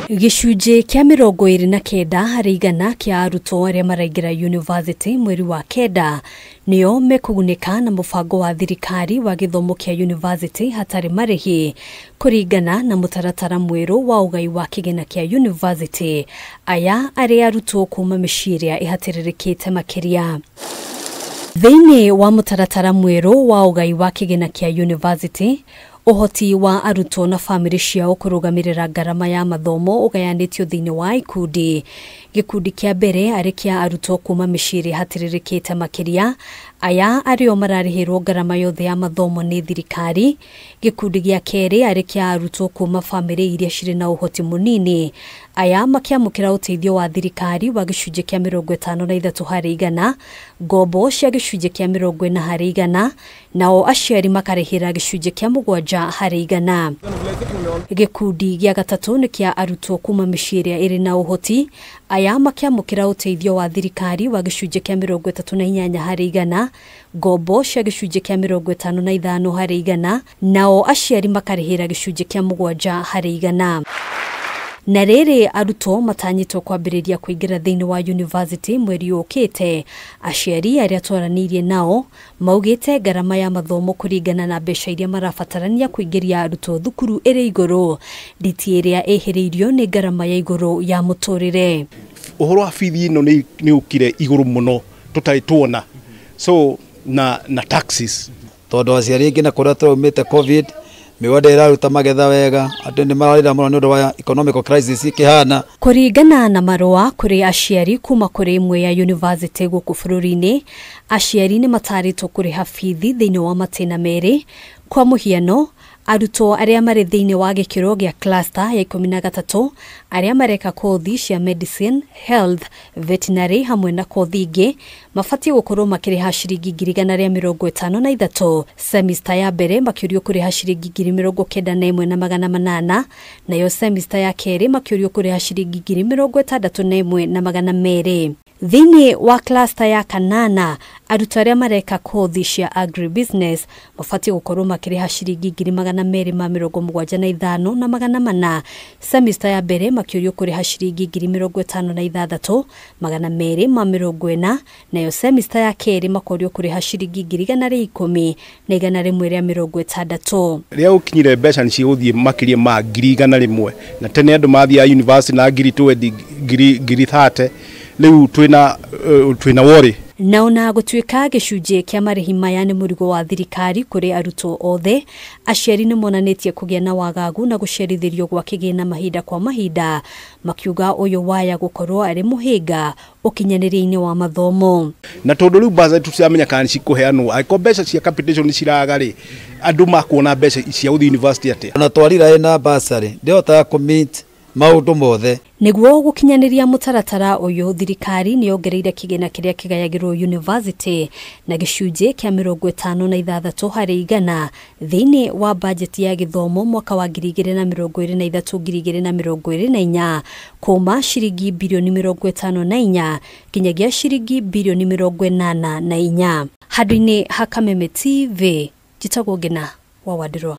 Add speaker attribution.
Speaker 1: Gicunjĩ kĩa 29 harĩ igana kĩa arutwo arĩa maraingĩra university mweri wa kenda nĩo mekugunĩka na mũbango wa thirikari wa gĩthomo kĩa university hatarĩ marĩhi kũringana na mũtaratara mwerũ wa ũgai wa kĩgĩna kĩa university. Aya arĩ arutwo kuma mĩciĩ ĩrĩa ĩhatĩrĩrĩkĩte makĩria. Thĩinĩ wa mũtaratara mwerũ wa ũgai wa kĩgĩna kĩa university, ũhoti wa arutwo na famĩlĩ ciao kũrũgamĩrĩra ngarama ya mathomo ũgayanĩtio thĩinĩ wa ikundi. Gĩkundi kĩa mbere arĩ kĩa arutwo kuma mĩciĩ ĩrĩa ĩhatĩrĩrĩkĩte makĩria, aya arĩo mararĩhĩrwo ngarama yothe ya mathomo nĩ thirikari. Gĩkundi gĩa kerĩ arĩ kĩa arutwo kuma famĩlĩ iria cirĩ na ũhoti mũnini, aya makĩamũkĩra ũteithio wa thirikari wa gĩcunjĩ kĩa 53 harĩ igana, ngombo cia gĩcunjĩ kĩa 40 harĩ igana, nao aciari makarĩhĩra gĩcunjĩ kĩa 7 harĩ igana. Gĩkundi gĩa gatatũ nĩ kĩa arutwo kuma mĩciĩ ĩrĩa ĩrĩ na ũhoti, aya makĩamũkĩra ũteithio wa thirikari wa gĩcunjĩ kĩa 38 harĩ igana, ngombo cia gĩcunjĩ kĩa 55 harĩ igana, nao aciari makarĩhĩra gĩcunjĩ kĩa 7 harĩ igana. Na rĩrĩ arutwo matanyĩtwo kwambĩrĩria kũingĩra thĩinĩ wa university mweri ũkĩte, aciari arĩa twaranĩirie nao maugĩte ngarama ya mathomo kũringana na mbeca iria marabatarania kũingĩria arutwo thukuru ĩrĩ igũrũ, nditi ĩrĩa ĩhĩrĩirio nĩ ngarama ya igũrũ ya mũtũrĩre.
Speaker 2: Ũhoro wa bithi ĩno nĩ ũkire igũrũ mũno tũtarĩ tuona, so na taxes
Speaker 3: tondũ aciari aingĩ na kũrĩa tũraumĩte covid mĩgũnda ĩraruta magetha wega, andũ nĩ mararĩra mũno nĩ ũndũ wa economic crisis ikĩhana.
Speaker 1: Kũringana na marũa kũrĩ aciari kuma kũrĩ imwe ya university gũkũ bũrũri-inĩ, aciari nĩ matarĩtwo kũrĩha bithi thĩinĩ wa matĩna merĩ. Kwa mũhiano, arutwo arĩa marĩ thĩinĩ wa gĩkĩro gĩa cluster ya 13 arĩa mareka kothi cia medicine, health, veterinary hamwe na kothi ingĩ mabatiĩ gũkorwo makĩrĩha ciringi 153, semester ya mbere makĩũrio kũrĩha ciringi 91,800, nayo semester ya kerĩ makĩũrio kũrĩha ciringi 61,200. Thĩinĩ wa cluster ya kanana, arutwo arĩa mareka kothi cia agribusiness mabatiĩ gũkorwo makĩrĩha ciringi 275,400, semester ya mbere makĩũrio kũrĩha ciringi 56,240, nayo semester ya kerĩ makĩũrio kũrĩha ciringi 110,160.
Speaker 2: Rĩrĩa ũkinyire mbeca nĩ cigũthiĩ makĩria ma 100,000, na tene andũ mathiaga university na 20,000, 30,000, rĩu twĩna worry.
Speaker 1: Na ona gũtuĩka gĩcunjĩ kĩa marĩhi maya nĩ mũrigo wa thirikari kũrĩ arutwo othe, aciari nĩ monanĩtie kũgĩa na wagagu na gũcerithĩrio gwa kĩgĩna mahinda kwa mahinda, makiuga ũyũ waya gũkorwo arĩ mũhĩnga ũkinyanĩria-inĩ wa mathomo.
Speaker 2: Na tondũ rĩu mbaca tũciamenya kana nĩ cikũheanwo, angĩkorwo mbeca cia capitation nĩ ciraga-rĩ, andũ makuona mbeca cia gũthiĩ university atĩa?
Speaker 3: Ona twarira ĩna basarĩ ndĩhotaga kũmeet maũndũ mothe.
Speaker 1: Nĩguo gũkinyanĩria mũtaratara ũyũ, thirikari nĩ yongereire kĩgĩna kĩrĩa kĩgayagĩrwo university na gĩcunjĩ kĩa 56 harĩ igana thĩinĩ wa bajeti ya gĩthomo mwaka wa 2023-2024 kuma ciringi birioni 54 kinyagia ciringi birioni 84. Handũ-inĩ ha Kameme TV, njĩtagwo Ngina wa Wandirwa.